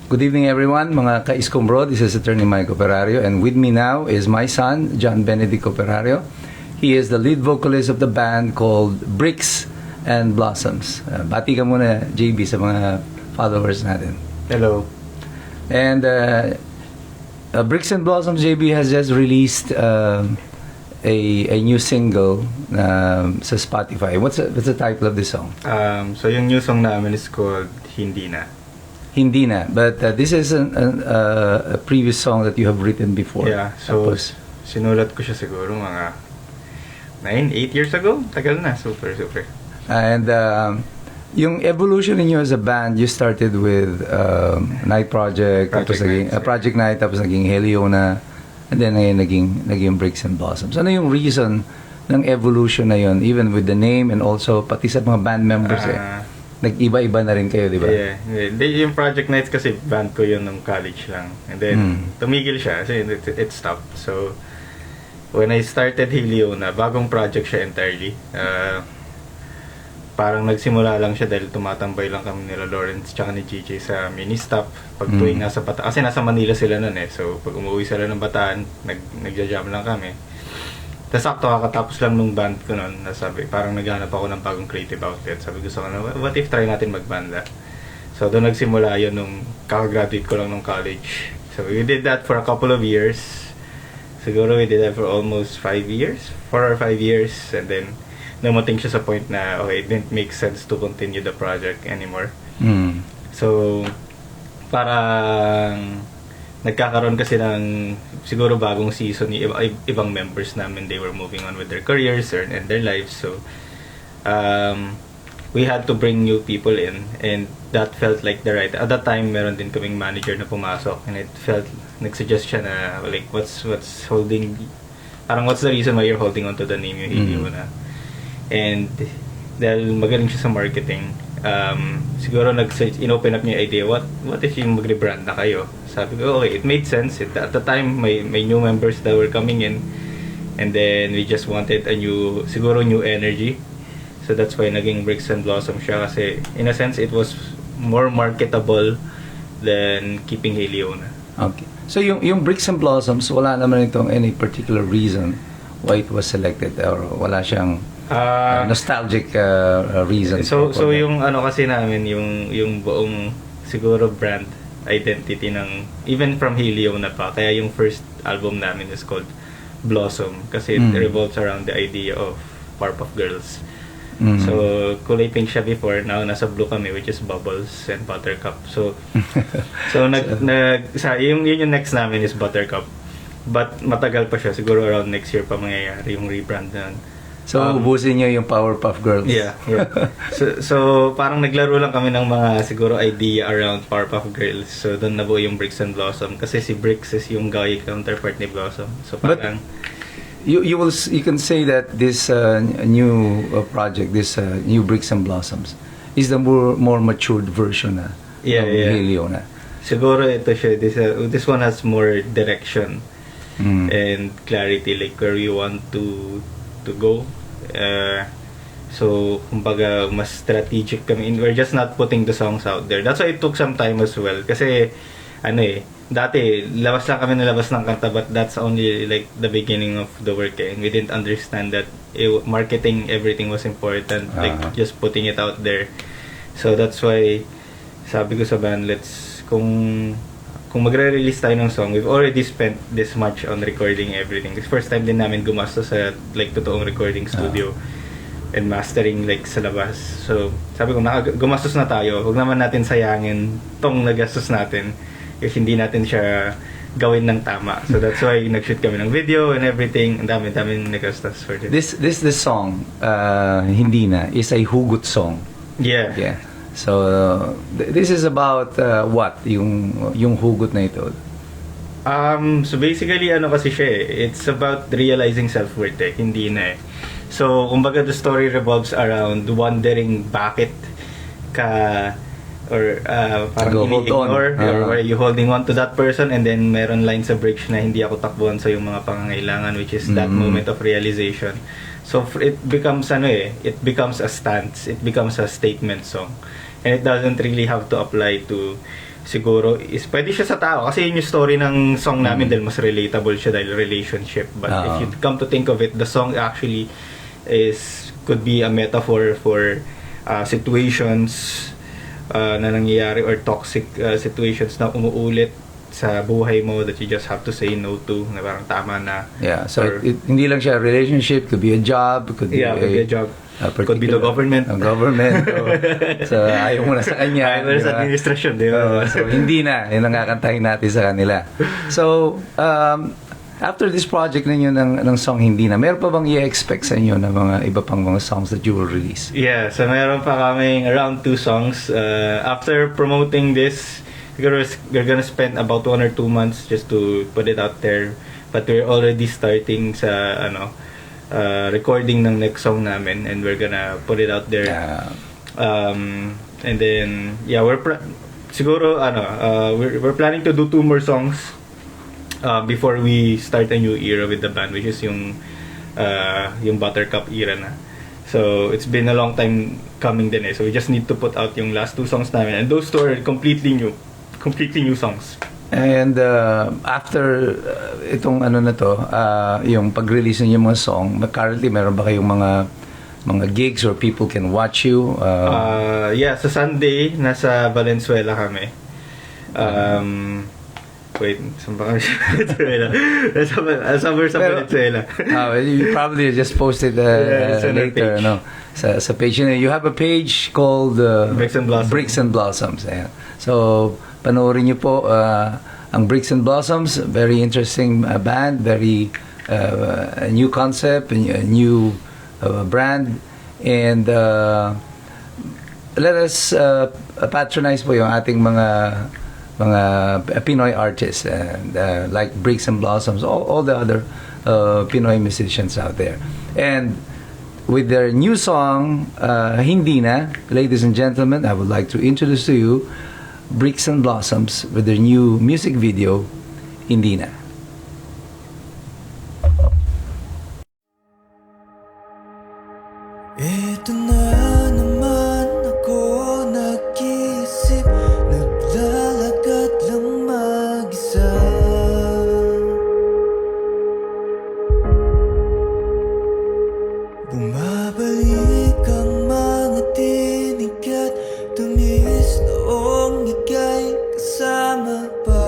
Good evening, everyone. Mga ka-Iskombro, this is Attorney Mike Operario, and with me now is my son, John Benedict Operario. He is the lead vocalist of the band called Bricks and Blossoms. Bati ka muna, JB, sa mga followers natin. Hello. And Bricks and Blossoms, JB, has just released a new single sa Spotify. What's the title of this song? So yung new song namin is called Hindi Na. Hindi Na, but this is a previous song that you have written before. Yeah, so Tapos, sinulat ko siya siguro mga 8 years ago. Tagal na, super. and yung evolution ninyo as a band, you started with Night Project, tapos naging Project Night, tapos naging Heliona, and then ngayon naging Bricks and Blossoms. Ano yung reason ng evolution na yun, even with the name and also pati sa mga band members nag-iba-iba na rin kayo, di ba? Yeah. Yung Project Nights kasi band ko yun nung college lang. And then, tumigil siya kasi it stopped. So, when I started Heliona, bagong project siya entirely. Parang nagsimula lang siya dahil tumatambay lang kami nila Lawrence tsaka ni GJ sa mini-stop. Pag tuwing nasa Bataan, kasi nasa Manila sila nun eh. So, pag umuwi sila ng Bataan, nagja-jam lang kami. Tapos sakto kakatapos lang nung band ko nun, nasabi, parang naghanap ako ng bagong creative outlet. Sabi gusto ko na, what if try natin magbanda? So doon nagsimula yun nung kakagraduate ko lang nung college. So we did that for a couple of years. Siguro we did that for almost 4 or 5 years. And then namating siya sa point na, okay, it didn't make sense to continue the project anymore. So parang nagkakaroon kasi ng siguro bagong season ni ibang members namin. They were moving on with their careers and their lives, so we had to bring new people in, and that felt like the right. At that time meron din kaming manager na pumasok, and it felt nagsuggest siya na like what's holding, parang what's the reason why you're holding on to the name yung Heliona. And dahil magaling siya sa marketing, siguro in-open up niya yung idea, what if yung mag-rebrand na kayo? Sabi ko, okay, it made sense. At the time, may new members that were coming in, and then we just wanted a new energy. So that's why naging Bricks and Blossom siya, kasi in a sense, it was more marketable than keeping Heliona. Okay. So yung Bricks and Blossoms, wala naman itong any particular reason why it was selected, or wala siyang nostalgic reason? So yung ano kasi namin, yung buong siguro brand identity ng even from Heliona pa, kaya yung first album namin is called Blossom kasi it revolves around the idea of Powerpuff Girls. So kulay pink siya before, now nasa blue kami, which is Bubbles and Buttercup. So yung next namin is Buttercup, but matagal pa siya, siguro around next year pa mangyayari yung rebrand na. So, ubusin niyo yung Powerpuff Girls. Yeah. So, parang naglaro lang kami ng mga siguro idea around Powerpuff Girls. So, doon nabuo yung Bricks and Blossom. Kasi si Bricks is yung guy counterpart ni Blossom. So, parang... But you can say that this new project, this new Bricks and Blossoms, is the more matured version of Heliona. Siguro ito siya. This one has more direction and clarity, like where you want to go. So kumbaga mas strategic kami. We're just not putting the songs out there. That's why it took some time as well, kasi dati labas lang kami ng kanta, but that's only like the beginning of the work and we didn't understand that marketing everything was important, like just putting it out there. So that's why sabi ko sa band, kung magre-release tayo ng song, we've already spent this much on recording everything. This first time din namin gumastos sa like totoong recording studio and mastering like sa labas. So sabi ko, gumastos na tayo, huwag naman natin sayangin tong nagastos natin if hindi natin siya gawin ng tama. So that's why nag-shoot kami ng video and everything. Ang dami-daming nagastos for this. This song, Hindi Na, is a hugot song. Yeah. So this is about what yung hugot na ito? So basically kasi siya it's about realizing self-worth hindi na So kumbaga the story revolves around wondering bakit ka or parang ini-ignore or you holding on to that person, and then meron line sa Bricks na hindi ako takbuhan sa yung mga pangangailangan, which is that moment of realization. So it becomes it becomes a stance, it becomes a statement song. And it doesn't really have to apply to siguro is pwede siya sa tao kasi yun yung story ng song namin dahil mas relatable siya dahil relationship, but if you come to think of it, the song actually could be a metaphor for situations na nangyayari or toxic situations na umuulit sa buhay mo that you just have to say no to, na parang tama na. Yeah, so Or- hindi lang siya relationship, could be a job, could be, could be a job, could be the government. Ang government. So ayaw mo na sa kanya. Ayaw mo na sa di ba? administrasyon, di ba? So hindi na, yun ang kakantahin natin sa kanila. So, after this project ninyo ng song Hindi Na, meron pa bang i-expect sa inyo na mga iba pang mga songs that you will release? Yeah, so meron pa kaming around 2 songs. After promoting this, we're gonna spend about 1 or 2 months just to put it out there. But we're already starting sa recording ng next song namin, and we're gonna put it out there. Yeah. And then siguro we're planning to do 2 more songs before we start a new era with the band, which is yung Buttercup era na. So it's been a long time coming din so we just need to put out yung last 2 songs namin, and those 2 are completely new songs. And after itong na to, yung pag-release niyo yung mga song, currently meron ba kayong mga gigs or people can watch you? Yeah, sa Sunday nasa Valenzuela kami. Wait, saan ba kami sa Valenzuela? Somewhere sa Valenzuela. You probably just posted Yeah, it's on our later, page. sa page. You have a page called Bricks and Blossoms. Bricks and Blossoms. Ayan. So, panoorin niyo po ang Bricks and Blossoms. Very interesting band, very a new concept, a new brand, and let us patronize po yung ating mga Pinoy artists, and like Bricks and Blossoms, all the other Pinoy musicians out there. And with their new song, Hindi Na, ladies and gentlemen, I would like to introduce to you Bricks and Blossoms with their new music video, Hindi Na. Ito na naman ako nag-isip, naglalakad lang mag-isa. Bumabalik ang mga tinig at tumis noong ika'y kasama pa.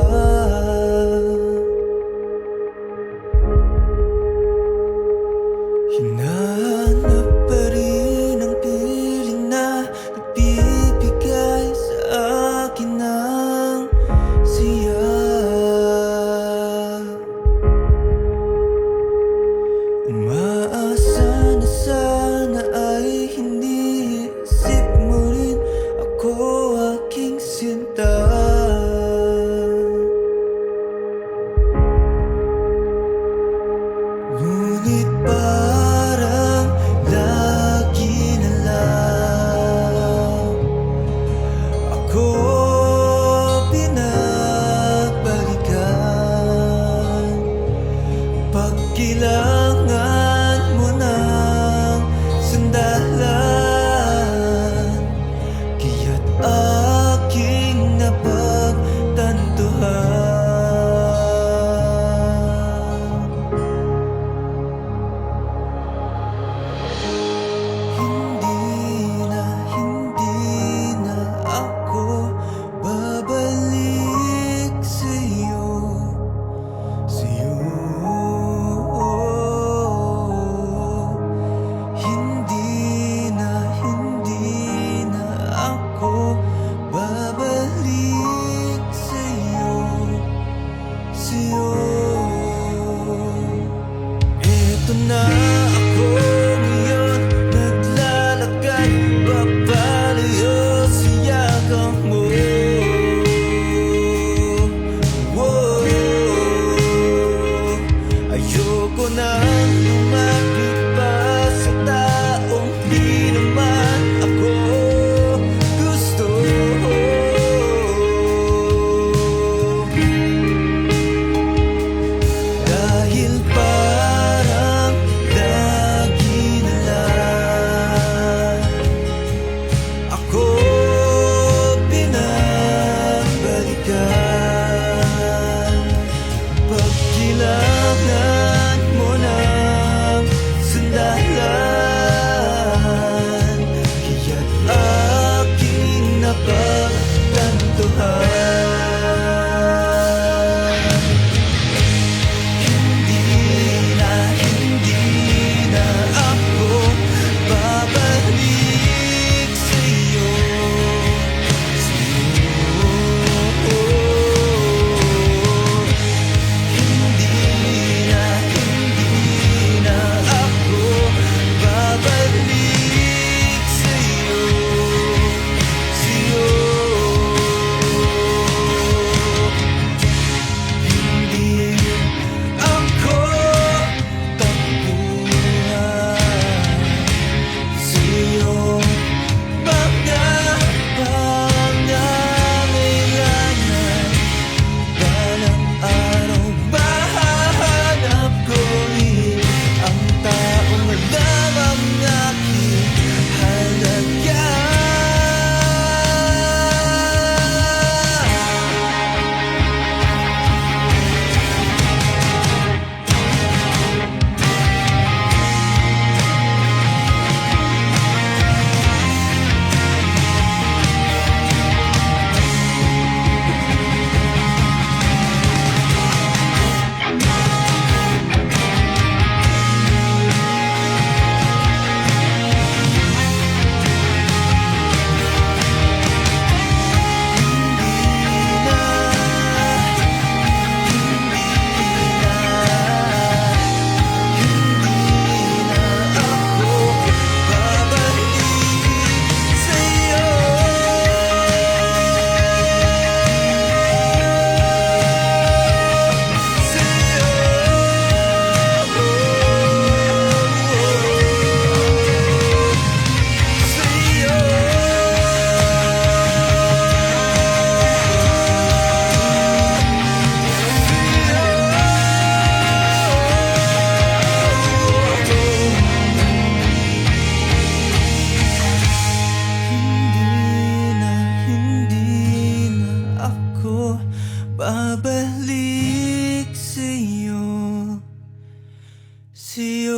Sa'yo